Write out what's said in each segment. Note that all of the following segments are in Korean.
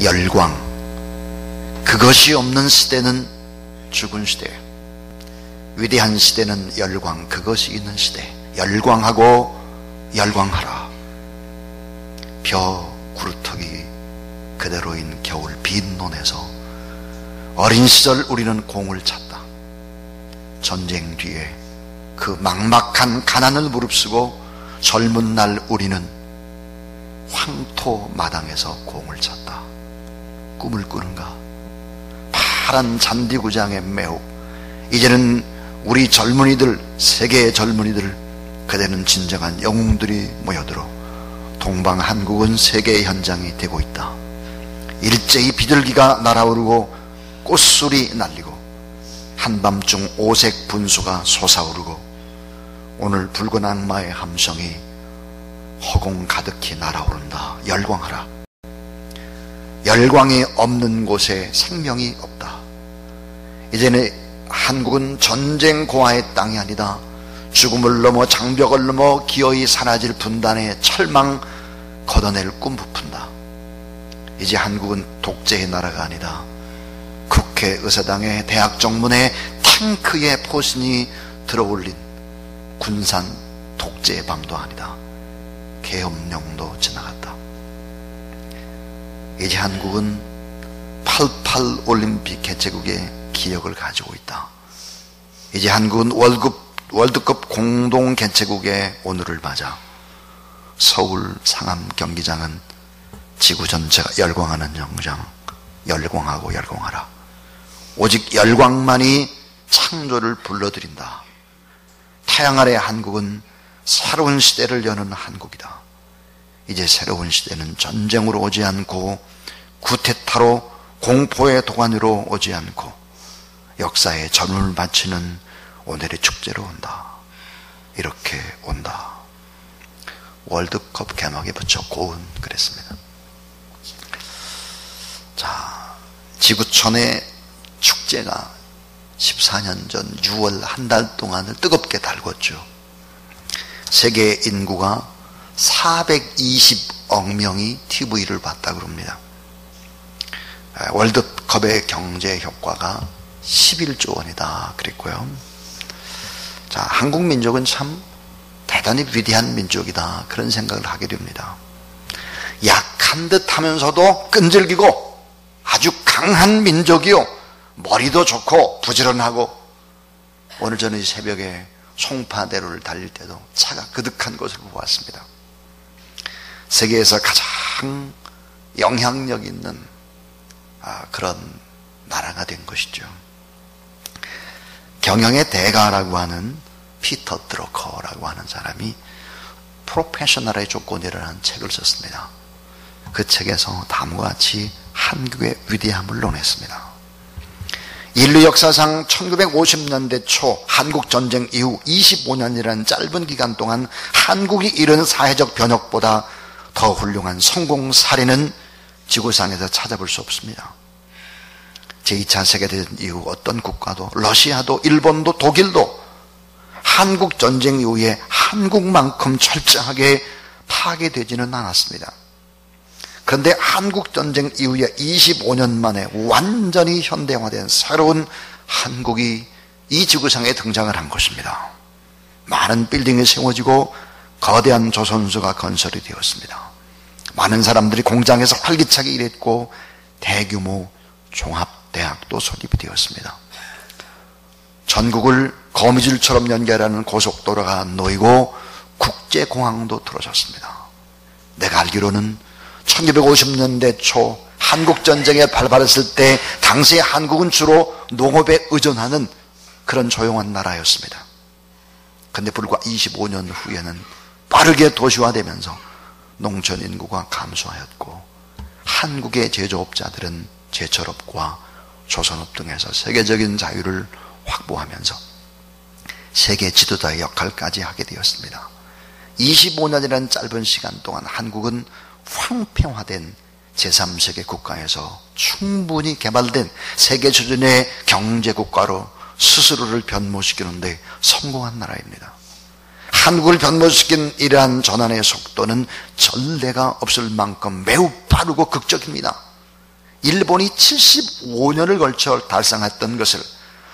열광, 그것이 없는 시대는 죽은 시대, 위대한 시대는 열광, 그것이 있는 시대. 열광하고 열광하라. 벼 구루터기 그대로인 겨울 빈논에서 어린 시절 우리는 공을 찼다. 전쟁 뒤에 그 막막한 가난을 무릅쓰고 젊은 날 우리는 황토 마당에서 공을 찼다. 꿈을 꾸는가? 파란 잔디구장의 매혹. 이제는 우리 젊은이들, 세계의 젊은이들, 그대는 진정한 영웅들이 모여들어 동방 한국은 세계의 현장이 되고 있다. 일제히 비둘기가 날아오르고 꽃술이 날리고 한밤중 오색 분수가 솟아오르고 오늘 붉은 악마의 함성이 허공 가득히 날아오른다. 열광하라. 열광이 없는 곳에 생명이 없다. 이제는 한국은 전쟁 고아의 땅이 아니다. 죽음을 넘어 장벽을 넘어 기어이 사라질 분단의 철망 걷어낼 꿈 부푼다. 이제 한국은 독재의 나라가 아니다. 국회의사당의 대학 정문에 탱크의 포신이 들어올린 군산 독재의 밤도 아니다. 계엄령도 지나갔다. 이제 한국은 88 올림픽 개최국의 기억을 가지고 있다. 이제 한국은 월드컵 공동 개최국의 오늘을 맞아 서울 상암 경기장은 지구 전체가 열광하는 영장. 열광하고 열광하라. 오직 열광만이 창조를 불러들인다. 태양 아래 한국은 새로운 시대를 여는 한국이다. 이제 새로운 시대는 전쟁으로 오지 않고 구테타로 공포의 도가니로 오지 않고 역사에 전운을 바치는 오늘의 축제로 온다. 이렇게 온다. 월드컵 개막에 붙여 고운 그랬습니다. 자, 지구촌의 축제가 14년 전 6월 한 달 동안을 뜨겁게 달궜죠. 세계 인구가 420억 명이 TV를 봤다고 합니다. 월드컵의 경제 효과가 11조 원이다 그랬고요. 자, 한국 민족은 참 대단히 위대한 민족이다 그런 생각을 하게 됩니다. 약한 듯 하면서도 끈질기고 아주 강한 민족이요, 머리도 좋고 부지런하고. 오늘 저는 이 새벽에 송파대로를 달릴 때도 차가 그득한 것을 보았습니다. 세계에서 가장 영향력 있는 그런 나라가 된 것이죠. 경영의 대가라고 하는 피터 드러커라고 하는 사람이 프로페셔널의 조건이라는 책을 썼습니다. 그 책에서 다음과 같이 한국의 위대함을 논했습니다. 인류 역사상 1950년대 초 한국전쟁 이후 25년이라는 짧은 기간 동안 한국이 이룬 사회적 변혁보다 더 훌륭한 성공 사례는 지구상에서 찾아볼 수 없습니다. 제2차 세계대전 이후 어떤 국가도, 러시아도, 일본도, 독일도 한국전쟁 이후에 한국만큼 철저하게 파괴되지는 않았습니다. 그런데 한국전쟁 이후에 25년 만에 완전히 현대화된 새로운 한국이 이 지구상에 등장을 한 것입니다. 많은 빌딩이 세워지고 거대한 조선소가 건설이 되었습니다. 많은 사람들이 공장에서 활기차게 일했고 대규모 종합대학도 설립이 되었습니다. 전국을 거미줄처럼 연결하는 고속도로가 놓이고 국제공항도 들어섰습니다. 내가 알기로는 1950년대 초 한국전쟁에 발발했을 때 당시 한국은 주로 농업에 의존하는 그런 조용한 나라였습니다. 그런데 불과 25년 후에는 빠르게 도시화되면서 농촌 인구가 감소하였고 한국의 제조업자들은 제철업과 조선업 등에서 세계적인 자유를 확보하면서 세계 지도자의 역할까지 하게 되었습니다. 25년이라는 짧은 시간 동안 한국은 황폐화된 제3세계 국가에서 충분히 개발된 세계 수준의 경제국가로 스스로를 변모시키는데 성공한 나라입니다. 한국을 변모시킨 이러한 전환의 속도는 전례가 없을 만큼 매우 빠르고 극적입니다. 일본이 75년을 걸쳐 달성했던 것을,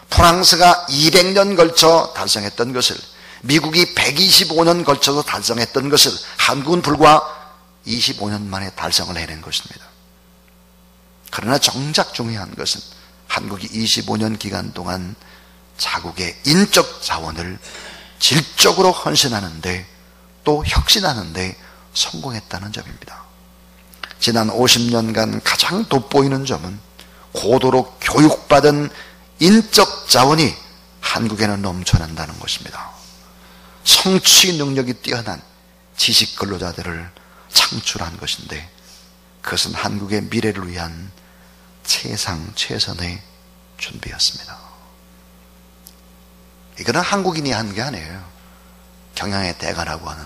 프랑스가 200년 걸쳐 달성했던 것을, 미국이 125년 걸쳐서 달성했던 것을 한국은 불과 25년 만에 달성을 해낸 것입니다. 그러나 정작 중요한 것은 한국이 25년 기간 동안 자국의 인적 자원을 질적으로 헌신하는데, 또 혁신하는데 성공했다는 점입니다. 지난 50년간 가장 돋보이는 점은 고도로 교육받은 인적 자원이 한국에는 넘쳐난다는 것입니다. 성취 능력이 뛰어난 지식 근로자들을 창출한 것인데, 그것은 한국의 미래를 위한 최상 최선의 준비였습니다. 이거는 한국인이 한 게 아니에요. 경영의 대가라고 하는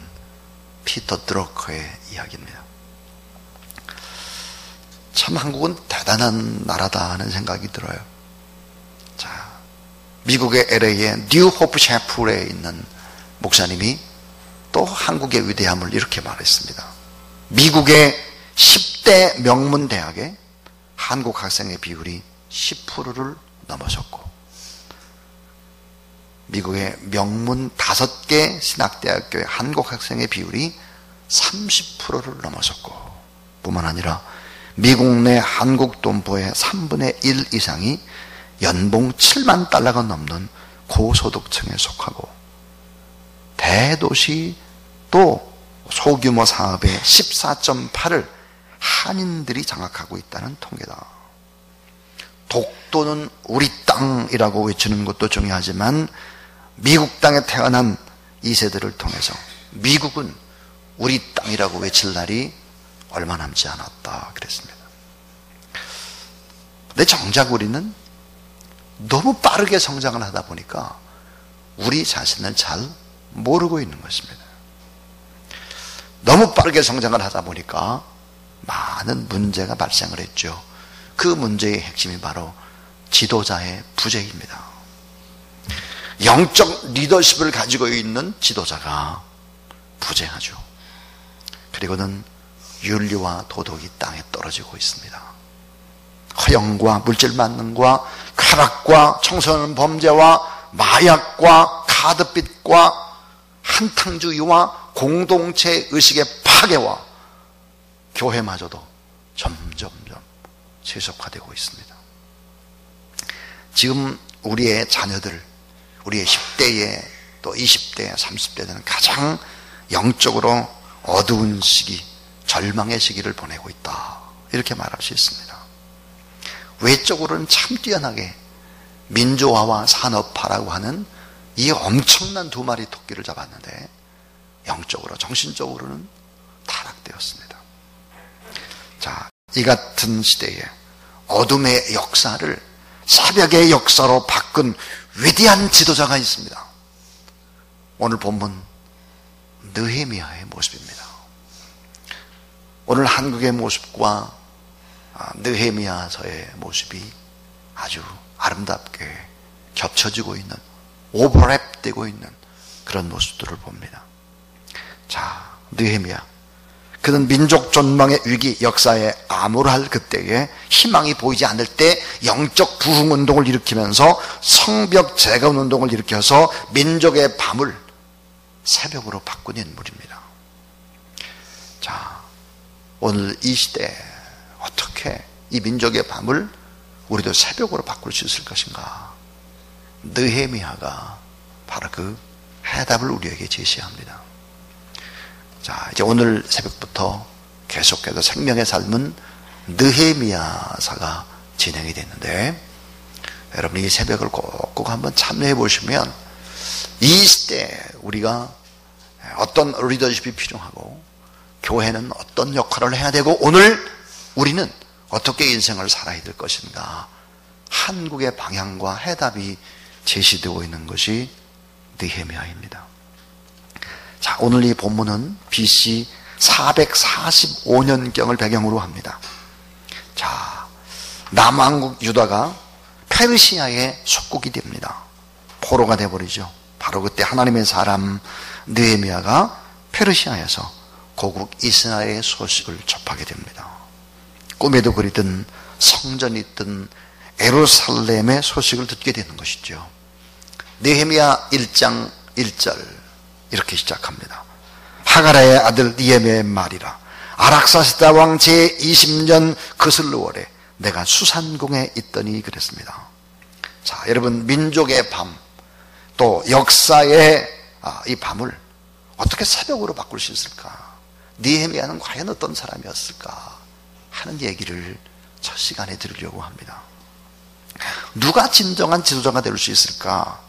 피터 드러커의 이야기입니다. 참 한국은 대단한 나라다 하는 생각이 들어요. 자, 미국의 LA의 뉴 호프 셰플에 있는 목사님이 또 한국의 위대함을 이렇게 말했습니다. 미국의 10대 명문 대학에 한국 학생의 비율이 10%를 넘어섰고, 미국의 명문 5개 신학대학교의 한국 학생의 비율이 30%를 넘어섰고, 뿐만 아니라 미국 내 한국 돈보의 3분의 1 이상이 연봉 7만 달러가 넘는 고소득층에 속하고, 대도시 또 소규모 사업의 14.8을 한인들이 장악하고 있다는 통계다. 독도는 우리 땅이라고 외치는 것도 중요하지만, 미국 땅에 태어난 2세들을 통해서 미국은 우리 땅이라고 외칠 날이 얼마 남지 않았다 그랬습니다. 근데 정작 우리는 너무 빠르게 성장을 하다 보니까 우리 자신을 잘 모르고 있는 것입니다. 너무 빠르게 성장을 하다 보니까 많은 문제가 발생을 했죠. 그 문제의 핵심이 바로 지도자의 부재입니다. 영적 리더십을 가지고 있는 지도자가 부재하죠. 그리고는 윤리와 도덕이 땅에 떨어지고 있습니다. 허영과 물질 만능과 쾌락과 청소년 범죄와 마약과 카드빚과 한탕주의와 공동체 의식의 파괴와 교회마저도 점점점 세속화되고 있습니다. 지금 우리의 자녀들, 우리의 10대에 또 20대, 30대들은 가장 영적으로 어두운 시기, 절망의 시기를 보내고 있다, 이렇게 말할 수 있습니다. 외적으로는 참 뛰어나게 민주화와 산업화라고 하는 이 엄청난 2마리 토끼를 잡았는데, 영적으로, 정신적으로는 타락되었습니다. 자, 이 같은 시대에 어둠의 역사를 새벽의 역사로 바꾼 위대한 지도자가 있습니다. 오늘 본문 느헤미야의 모습입니다. 오늘 한국의 모습과 느헤미야서의 모습이 아주 아름답게 겹쳐지고 있는, 오버랩되고 있는 그런 모습들을 봅니다. 자, 느헤미야, 그는 민족 전망의 위기, 역사에 암울할 그때에 희망이 보이지 않을 때 영적 부흥운동을 일으키면서 성벽 재건 운동을 일으켜서 민족의 밤을 새벽으로 바꾼 인물입니다. 자, 오늘 이 시대에 어떻게 이 민족의 밤을 우리도 새벽으로 바꿀 수 있을 것인가? 느헤미야가 바로 그 해답을 우리에게 제시합니다. 자, 이제 오늘 새벽부터 계속해서 생명의 삶은 느헤미야사가 진행이 됐는데, 여러분 이 새벽을 꼭 한번 참여해 보시면 이 시대에 우리가 어떤 리더십이 필요하고, 교회는 어떤 역할을 해야 되고, 오늘 우리는 어떻게 인생을 살아야 될 것인가, 한국의 방향과 해답이 제시되고 있는 것이 느헤미야입니다. 자, 오늘 이 본문은 BC 445년경을 배경으로 합니다. 자, 남왕국 유다가 페르시아의 속국이 됩니다. 포로가 되어버리죠. 바로 그때 하나님의 사람 느헤미야가 페르시아에서 고국 이스라엘의 소식을 접하게 됩니다. 꿈에도 그리던 성전이 있던 예루살렘의 소식을 듣게 되는 것이죠. 느헤미야 1장 1절 이렇게 시작합니다. 하가라의 아들 느헤미야의 말이라. 아락사스다 왕 제20년 그슬루월에 내가 수산궁에 있더니 그랬습니다. 자, 여러분, 민족의 밤, 또 역사의 이 밤을 어떻게 새벽으로 바꿀 수 있을까? 느헤미야는 과연 어떤 사람이었을까? 하는 얘기를 첫 시간에 들으려고 합니다. 누가 진정한 지도자가 될 수 있을까?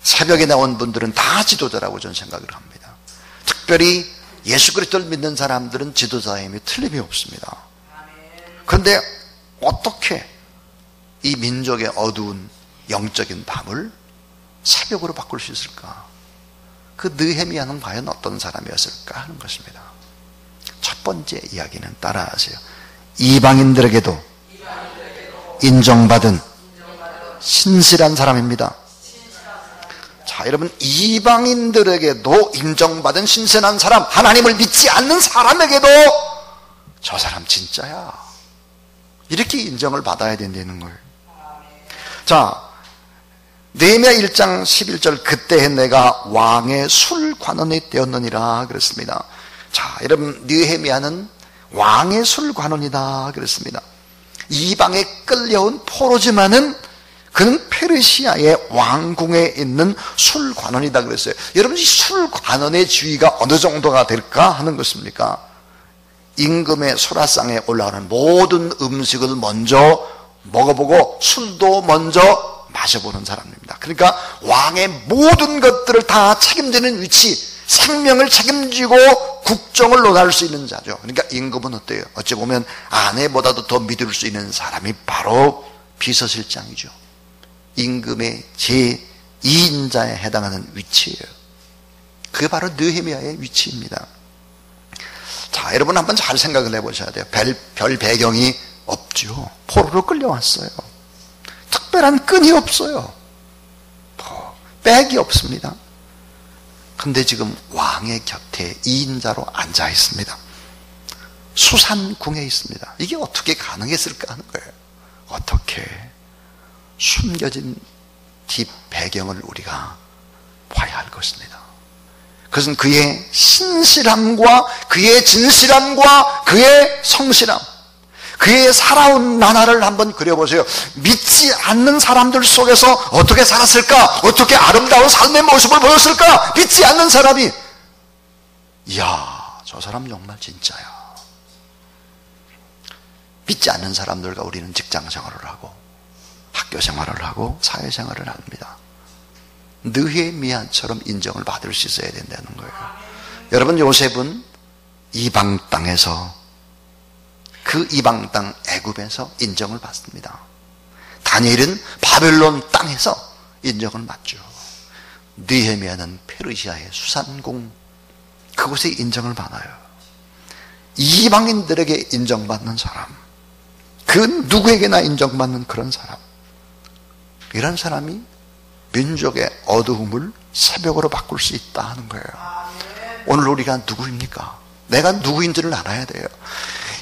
새벽에 나온 분들은 다 지도자라고 저는 생각을 합니다. 특별히 예수 그리스도를 믿는 사람들은 지도자의 힘이 틀림이 없습니다. 그런데 어떻게 이 민족의 어두운 영적인 밤을 새벽으로 바꿀 수 있을까? 그 느헤미야는 과연 어떤 사람이었을까 하는 것입니다. 첫 번째 이야기는 따라하세요. 이방인들에게도 인정받은 신실한 사람입니다. 자, 여러분, 이방인들에게도 인정받은 신실한 사람, 하나님을 믿지 않는 사람에게도 저 사람 진짜야, 이렇게 인정을 받아야 된다는 거예요. 자, 느헤미야 1장 11절 그때에 내가 왕의 술관원이 되었느니라 그랬습니다. 자, 여러분, 느헤미야는 왕의 술관원이다 그랬습니다. 이방에 끌려온 포로지만은 그는 페르시아의 왕궁에 있는 술관원이다 그랬어요. 여러분, 이 술관원의 지위가 어느 정도가 될까 하는 것입니까? 임금의 소라상에 올라오는 모든 음식을 먼저 먹어보고 술도 먼저 마셔보는 사람입니다. 그러니까 왕의 모든 것들을 다 책임지는 위치, 생명을 책임지고 국정을 논할 수 있는 자죠. 그러니까 임금은 어때요? 어찌 보면 아내보다도 더 믿을 수 있는 사람이 바로 비서실장이죠. 임금의 제2인자에 해당하는 위치예요. 그게 바로 느헤미야의 위치입니다. 자, 여러분 한번 잘 생각을 해보셔야 돼요. 별 배경이 없죠. 포로로 끌려왔어요. 특별한 끈이 없어요. 백이 없습니다. 근데 지금 왕의 곁에 2인자로 앉아 있습니다. 수산궁에 있습니다. 이게 어떻게 가능했을까 하는 거예요. 어떻게? 숨겨진 뒷 배경을 우리가 봐야 할 것입니다. 그것은 그의 신실함과 그의 진실함과 그의 성실함, 그의 살아온 나날을 한번 그려보세요. 믿지 않는 사람들 속에서 어떻게 살았을까? 어떻게 아름다운 삶의 모습을 보였을까? 믿지 않는 사람이, 이야, 저 사람 정말 진짜야. 믿지 않는 사람들과 우리는 직장 생활을 하고 학교 생활을 하고 사회 생활을 합니다. 느헤미야처럼 인정을 받을 수 있어야 된다는 거예요. 여러분, 요셉은 이방 땅에서, 그 이방 땅 애굽에서 인정을 받습니다. 다니엘은 바벨론 땅에서 인정을 받죠. 느헤미야는 페르시아의 수산궁, 그곳에 인정을 받아요. 이방인들에게 인정받는 사람, 그 누구에게나 인정받는 그런 사람, 이런 사람이 민족의 어두움을 새벽으로 바꿀 수 있다 하는 거예요. 오늘 우리가 누구입니까? 내가 누구인지를 알아야 돼요.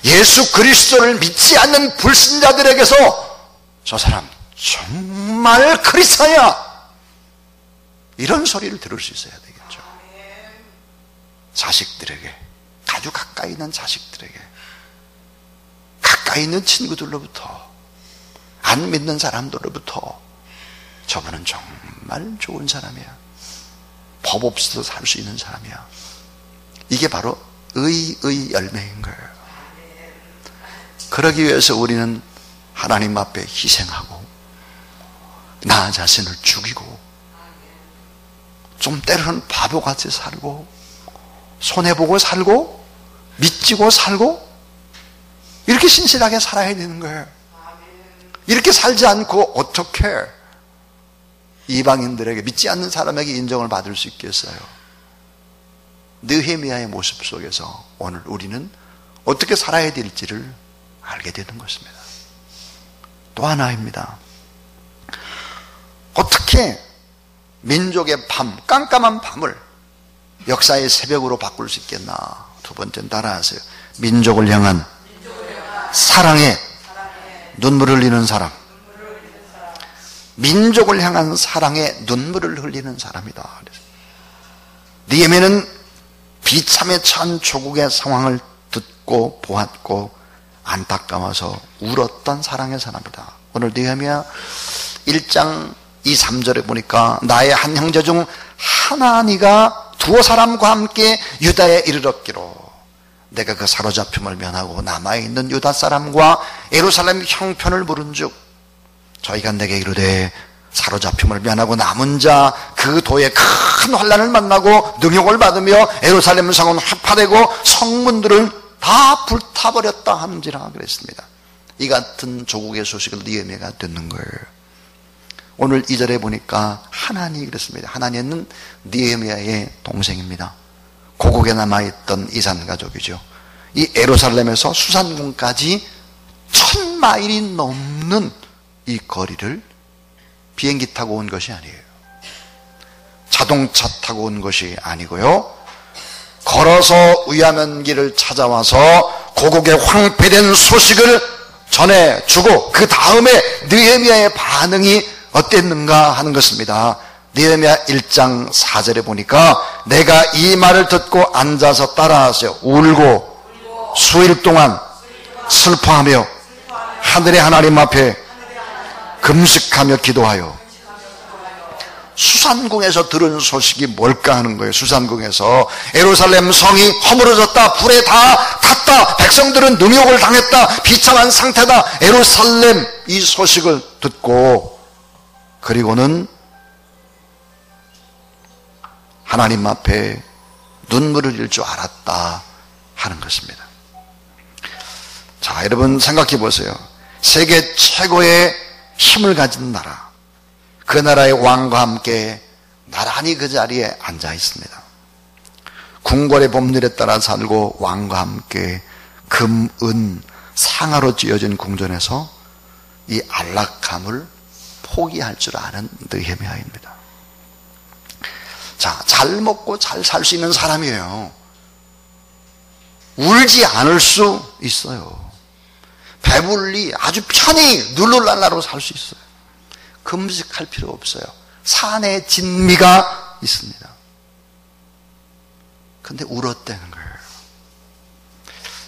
예수 그리스도를 믿지 않는 불신자들에게서 저 사람 정말 크리스찬이야, 이런 소리를 들을 수 있어야 되겠죠. 자식들에게, 아주 가까이 있는 자식들에게, 가까이 있는 친구들로부터, 안 믿는 사람들로부터 저분은 정말 좋은 사람이야, 법 없이도 살 수 있는 사람이야, 이게 바로 의의 열매인 거예요. 그러기 위해서 우리는 하나님 앞에 희생하고 나 자신을 죽이고 좀 때로는 바보같이 살고 손해보고 살고 믿지고 살고 이렇게 신실하게 살아야 되는 거예요. 이렇게 살지 않고 어떻게 이방인들에게, 믿지 않는 사람에게 인정을 받을 수 있겠어요? 느헤미야의 모습 속에서 오늘 우리는 어떻게 살아야 될지를 알게 되는 것입니다. 또 하나입니다. 어떻게 민족의 밤, 깜깜한 밤을 역사의 새벽으로 바꿀 수 있겠나? 두 번째는 따라하세요. 민족을 향한 사랑에 눈물을 흘리는 사람. 민족을 향한 사랑에 눈물을 흘리는 사람이다. 느헤미야는 비참에 처한 조국의 상황을 듣고 보았고 안타까워서 울었던 사랑의 사람이다. 오늘 느헤미야 1장 2, 3절에 보니까 나의 한 형제 중 하나니가 두어 사람과 함께 유다에 이르렀기로 내가 그 사로잡힘을 면하고 남아있는 유다 사람과 예루살렘 형편을 물은즉 저희가 내게 이르되 사로잡힘을 면하고 남은 자 그 도에 큰 환난을 만나고 능욕을 받으며 예루살렘 성은 회파되고 성문들은 다 불타버렸다 하는지라 그랬습니다. 이 같은 조국의 소식을 느헤미야가 듣는 거예요. 오늘 2절에 보니까 하나니 그랬습니다. 하나니는 느헤미야의 동생입니다. 고국에 남아있던 이산 가족이죠. 이 예루살렘에서 수산궁까지 1000마일이 넘는 이 거리를 비행기 타고 온 것이 아니에요. 자동차 타고 온 것이 아니고요. 걸어서 의아면길을 찾아와서 고국의 황폐된 소식을 전해주고 그 다음에 느헤미야의 반응이 어땠는가 하는 것입니다. 느헤미야 1장 4절에 보니까 내가 이 말을 듣고 앉아서 따라하세요. 울고 수일 동안 슬퍼하며 하늘의 하나님 앞에 금식하며 기도하여. 수산궁에서 들은 소식이 뭘까 하는 거예요. 수산궁에서 예루살렘 성이 허물어졌다, 불에 다 탔다, 백성들은 능욕을 당했다, 비참한 상태다, 예루살렘 이 소식을 듣고 그리고는 하나님 앞에 눈물을 흘릴 줄 알았다 하는 것입니다. 자, 여러분 생각해 보세요. 세계 최고의 힘을 가진 나라, 그 나라의 왕과 함께 나란히 그 자리에 앉아 있습니다. 궁궐의 법률에 따라 살고 왕과 함께 금, 은, 상아로 쥐어진 궁전에서 이 안락함을 포기할 줄 아는 느헤미야입니다. 자, 잘 먹고 잘 살 수 있는 사람이에요. 울지 않을 수 있어요. 배불리 아주 편히 누룰랄라로 살 수 있어요. 금식할 필요 없어요. 산에 진미가 있습니다. 근데 울었다는 거예요.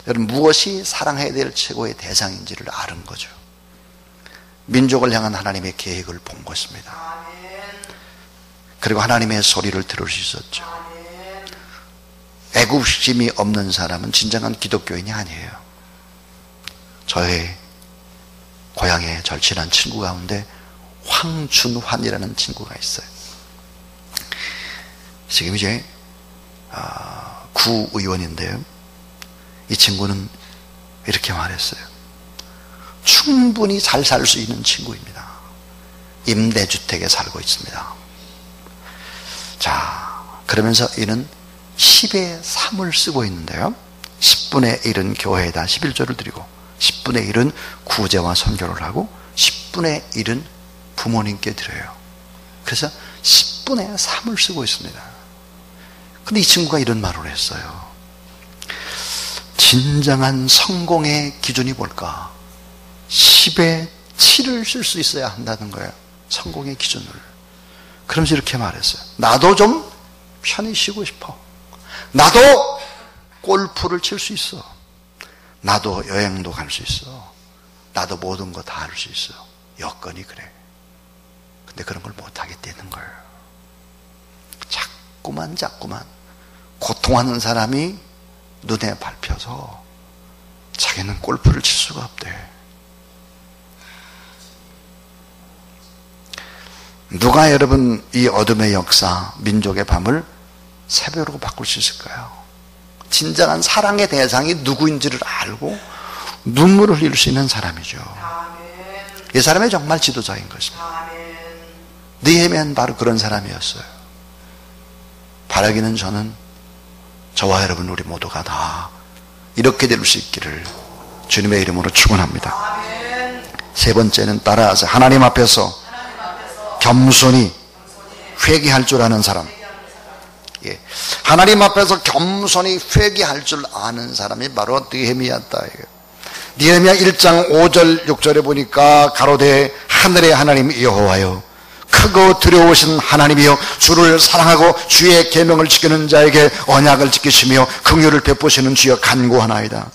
여러분, 무엇이 사랑해야 될 최고의 대상인지를 아는 거죠. 민족을 향한 하나님의 계획을 본 것입니다. 그리고 하나님의 소리를 들을 수 있었죠. 애국심이 없는 사람은 진정한 기독교인이 아니에요. 저의 고향의 절친한 친구 가운데 황준환이라는 친구가 있어요. 지금 이제 구의원인데요. 이 친구는 이렇게 말했어요. 충분히 잘 살 수 있는 친구입니다. 임대주택에 살고 있습니다. 자, 그러면서 이는 10의 3을 쓰고 있는데요. 10분의 1은 교회에다 11조를 드리고 10분의 1은 구제와 선교를 하고 10분의 1은 부모님께 드려요. 그래서 10분의 3을 쓰고 있습니다. 근데 이 친구가 이런 말을 했어요. 진정한 성공의 기준이 뭘까? 10의 7을 쓸 수 있어야 한다는 거예요. 성공의 기준을. 그러면서 이렇게 말했어요. 나도 좀 편히 쉬고 싶어. 나도 골프를 칠 수 있어. 나도 여행도 갈 수 있어. 나도 모든 거 다 할 수 있어. 여건이 그래. 근데 그런 걸 못하겠다는 거예요. 자꾸만 고통하는 사람이 눈에 밟혀서 자기는 골프를 칠 수가 없대. 누가 여러분 이 어둠의 역사, 민족의 밤을 새벽으로 바꿀 수 있을까요? 진정한 사랑의 대상이 누구인지를 알고 눈물을 흘릴 수 있는 사람이죠. 이 사람이 정말 지도자인 것입니다. 느헤미야는 바로 그런 사람이었어요. 바라기는 저는 저와 여러분 우리 모두가 다 이렇게 될 수 있기를 주님의 이름으로 축원합니다. 세 번째는 따라하세요. 하나님 앞에서 겸손히 회개할 줄 아는 사람. 예. 하나님 앞에서 겸손히 회개할 줄 아는 사람이 바로 느헤미야다. 느헤미야 1장 5절 6절에 보니까 가로되 하늘의 하나님 여호와여 크고 두려우신 하나님이여 주를 사랑하고 주의 계명을 지키는 자에게 언약을 지키시며 긍휼을 베푸시는 주여 간구하나이다.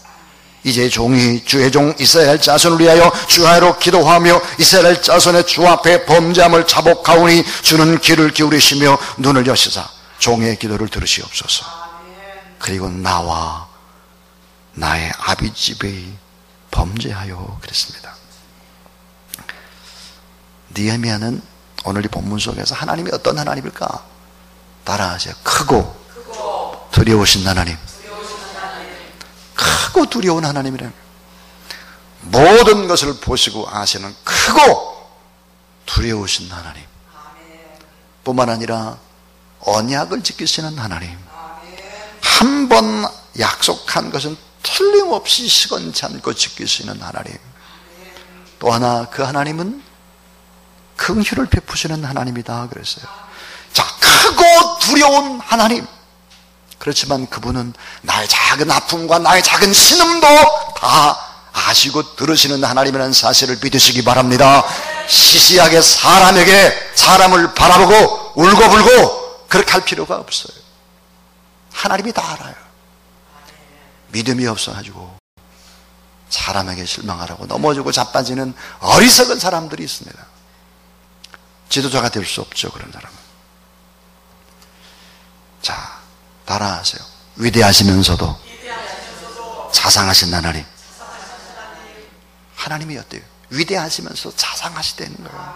이제 종이 주의 종 이스라엘 자손을 위하여 주하로 기도하며 이스라엘 자손의 주 앞에 범죄함을 자복하오니 주는 귀를 기울이시며 눈을 여시사 종의 기도를 들으시옵소서. 그리고 나와 나의 아비집에 범죄하여 그랬습니다. 느헤미야는 오늘 이 본문 속에서 하나님이 어떤 하나님일까? 따라하세요. 크고 두려우신 하나님. 크고 두려운 하나님이라는 모든 것을 보시고 아시는 크고 두려우신 하나님 뿐만 아니라 언약을 지키시는 하나님, 한 번 약속한 것은 틀림없이 시건치 않고 지키시는 하나님, 또 하나 그 하나님은 긍휼을 베푸시는 하나님이다 그랬어요. 자, 크고 두려운 하나님, 그렇지만 그분은 나의 작은 아픔과 나의 작은 신음도 다 아시고 들으시는 하나님이라는 사실을 믿으시기 바랍니다. 시시하게 사람을 바라보고 울고불고 그렇게 할 필요가 없어요. 하나님이 다 알아요. 믿음이 없어가지고 사람에게 실망하라고 넘어지고 자빠지는 어리석은 사람들이 있습니다. 지도자가 될 수 없죠, 그런 사람은. 자, 따라하세요. 위대하시면서도 자상하신 하나님. 하나님이 어때요? 위대하시면서 자상하시다는 거예요.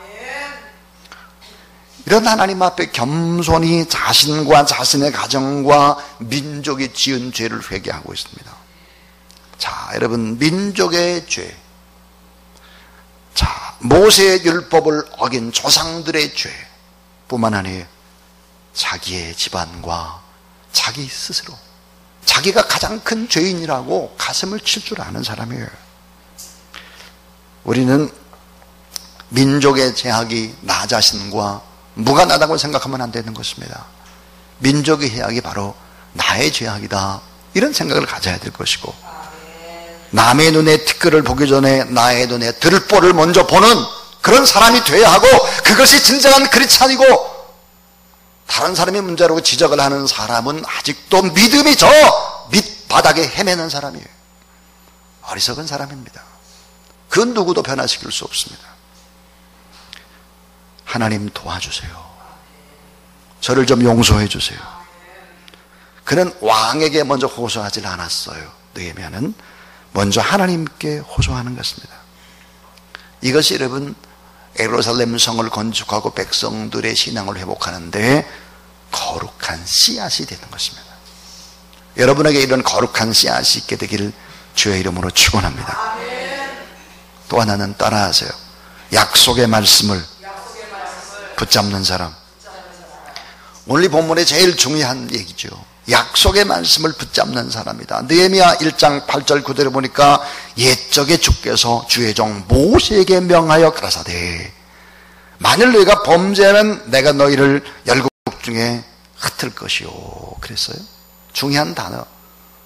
이런 하나님 앞에 겸손히 자신과 자신의 가정과 민족이 지은 죄를 회개하고 있습니다. 자, 여러분, 민족의 죄, 자, 모세의 율법을 어긴 조상들의 죄 뿐만 아니라 자기의 집안과 자기 스스로, 자기가 가장 큰 죄인이라고 가슴을 칠 줄 아는 사람이에요. 우리는 민족의 죄악이 나 자신과 무관하다고 생각하면 안 되는 것입니다. 민족의 죄악이 바로 나의 죄악이다, 이런 생각을 가져야 될 것이고, 남의 눈에 티끌을 보기 전에 나의 눈에 들보를 먼저 보는 그런 사람이 돼야 하고, 그것이 진정한 크리스찬이고, 다른 사람의 문제로 지적을 하는 사람은 아직도 믿음이 저 밑바닥에 헤매는 사람이에요. 어리석은 사람입니다. 그 누구도 변화시킬 수 없습니다. 하나님 도와주세요. 저를 좀 용서해 주세요. 그는 왕에게 먼저 호소하지 않았어요. 느헤미야는 먼저 하나님께 호소하는 것입니다. 이것이 여러분 예루살렘 성을 건축하고 백성들의 신앙을 회복하는데 거룩한 씨앗이 되는 것입니다. 여러분에게 이런 거룩한 씨앗이 있게 되기를 주의 이름으로 축원합니다. 또 하나는 따라하세요. 약속의 말씀을 붙잡는 사람. 오늘 이 본문의 제일 중요한 얘기죠. 약속의 말씀을 붙잡는 사람이다. 느헤미야 1장 8절 9절에 보니까 옛적에 주께서 주의 종 모세에게 명하여 가라사대 만일 너희가 범죄하면 내가 너희를 열국 중에 흩을 것이요 그랬어요. 중요한 단어,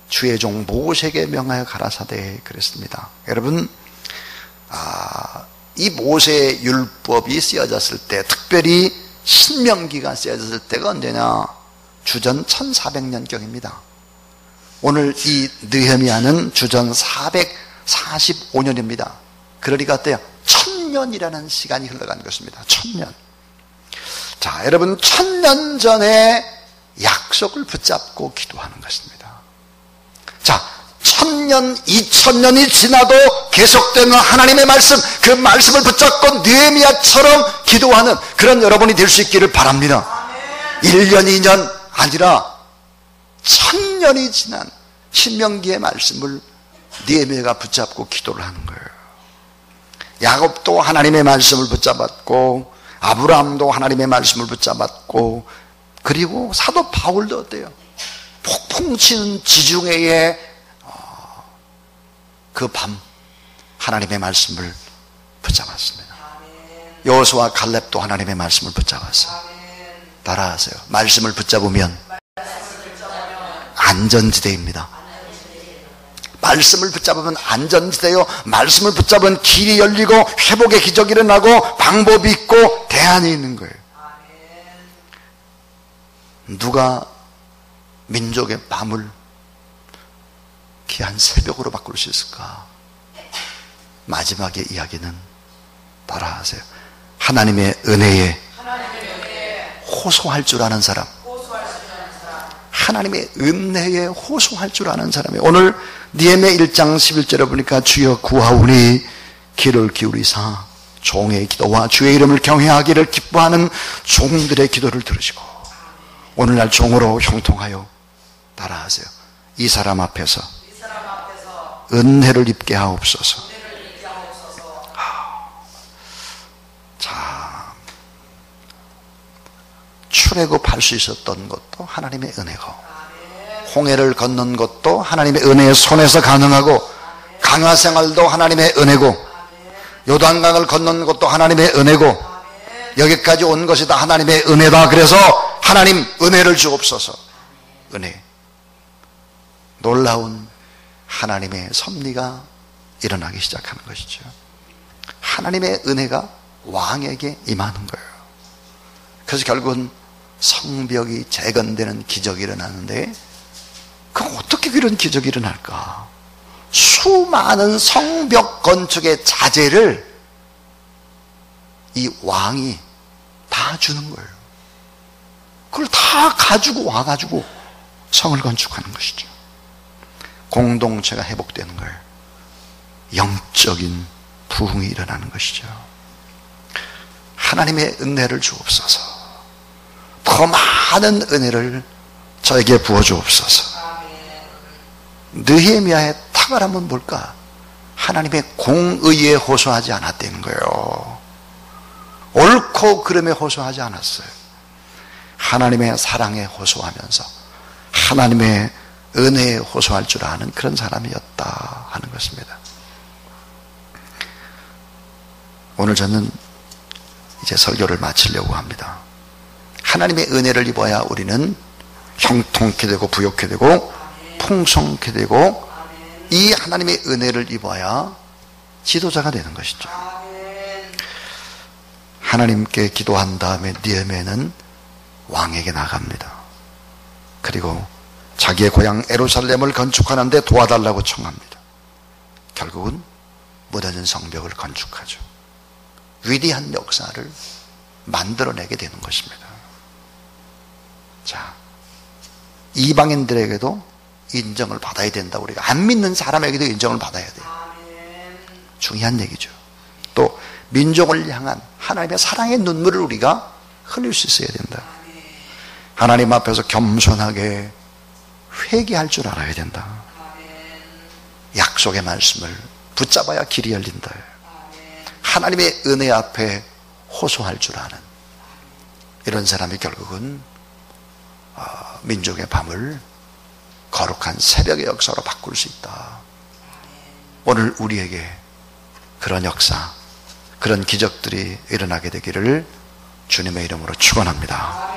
주의 종 모세에게 명하여 가라사대 그랬습니다. 여러분, 이 모세의 율법이 쓰여졌을 때, 특별히 신명기가 쓰여졌을 때가 언제냐? 주전 1400년경입니다. 오늘 이 느헤미야는 주전 445년입니다. 그러니까 어때요? 1000년이라는 시간이 흘러간 것입니다. 1000년. 자, 여러분, 1000년 전에 약속을 붙잡고 기도하는 것입니다. 자, 1000년, 2000년이 지나도 계속되는 하나님의 말씀, 그 말씀을 붙잡고 느헤미야처럼 기도하는 그런 여러분이 될 수 있기를 바랍니다. 1년, 2년 아니라 1000년이 지난 신명기의 말씀을 느헤미야가 붙잡고 기도를 하는 거예요. 야곱도 하나님의 말씀을 붙잡았고, 아브라함도 하나님의 말씀을 붙잡았고, 그리고 사도 바울도 어때요? 폭풍 치는 지중해에 그 밤 하나님의 말씀을 붙잡았습니다. 여호수아 갈렙도 하나님의 말씀을 붙잡았어요. 따라하세요. 말씀을 붙잡으면 안전지대입니다. 말씀을 붙잡으면 안전지대요. 말씀을 붙잡으면 길이 열리고 회복의 기적이 일어나고 방법이 있고 대안이 있는 거예요. 누가 민족의 밤을 귀한 새벽으로 바꿀 수 있을까? 마지막의 이야기는 따라하세요. 하나님의 은혜에 호소할 줄 아는 사람, 하나님의 은혜에 호소할 줄 아는 사람이에요. 오늘 니에미야 1장 11절에 보니까 주여 구하오니 귀를 기울이사 종의 기도와 주의 이름을 경외하기를 기뻐하는 종들의 기도를 들으시고 오늘날 종으로 형통하여 따라하세요. 이 사람 앞에서 은혜를 입게 하옵소서. 자, 출애굽할 수 있었던 것도 하나님의 은혜고, 홍해를 건넌 것도 하나님의 은혜의 손에서 가능하고, 강화 생활도 하나님의 은혜고, 요단강을 건넌 것도 하나님의 은혜고, 여기까지 온 것이 다 하나님의 은혜다. 그래서 하나님 은혜를 주옵소서. 은혜. 놀라운 하나님의 섭리가 일어나기 시작하는 것이죠. 하나님의 은혜가 왕에게 임하는 거예요. 그래서 결국은 성벽이 재건되는 기적이 일어나는데, 그럼 어떻게 그런 기적이 일어날까? 수많은 성벽 건축의 자재를 이 왕이 다 주는 거예요. 그걸 다 가지고 와가지고 성을 건축하는 것이죠. 공동체가 회복되는 거예요. 영적인 부흥이 일어나는 것이죠. 하나님의 은혜를 주옵소서. 더 많은 은혜를 저에게 부어주옵소서. 느헤미야의 탁월함은 뭘까? 하나님의 공의에 호소하지 않았다는 거예요. 옳고 그름에 호소하지 않았어요. 하나님의 사랑에 호소하면서 하나님의 은혜에 호소할 줄 아는 그런 사람이었다 하는 것입니다. 오늘 저는 이제 설교를 마치려고 합니다. 하나님의 은혜를 입어야 우리는 형통케 되고 부욕케 되고 풍성케 되고, 이 하나님의 은혜를 입어야 지도자가 되는 것이죠. 하나님께 기도한 다음에 느헤미야는 왕에게 나갑니다. 그리고 자기의 고향 예루살렘을 건축하는데 도와달라고 청합니다. 결국은 무너진 성벽을 건축하죠. 위대한 역사를 만들어내게 되는 것입니다. 자, 이방인들에게도 인정을 받아야 된다. 우리가 안 믿는 사람에게도 인정을 받아야 돼요. 중요한 얘기죠. 또 민족을 향한 하나님의 사랑의 눈물을 우리가 흘릴 수 있어야 된다. 하나님 앞에서 겸손하게 회개할 줄 알아야 된다. 약속의 말씀을 붙잡아야 길이 열린다. 하나님의 은혜 앞에 호소할 줄 아는 이런 사람이 결국은 민족의 밤을 거룩한 새벽의 역사로 바꿀 수 있다. 오늘 우리에게 그런 역사, 그런 기적들이 일어나게 되기를 주님의 이름으로 축원합니다.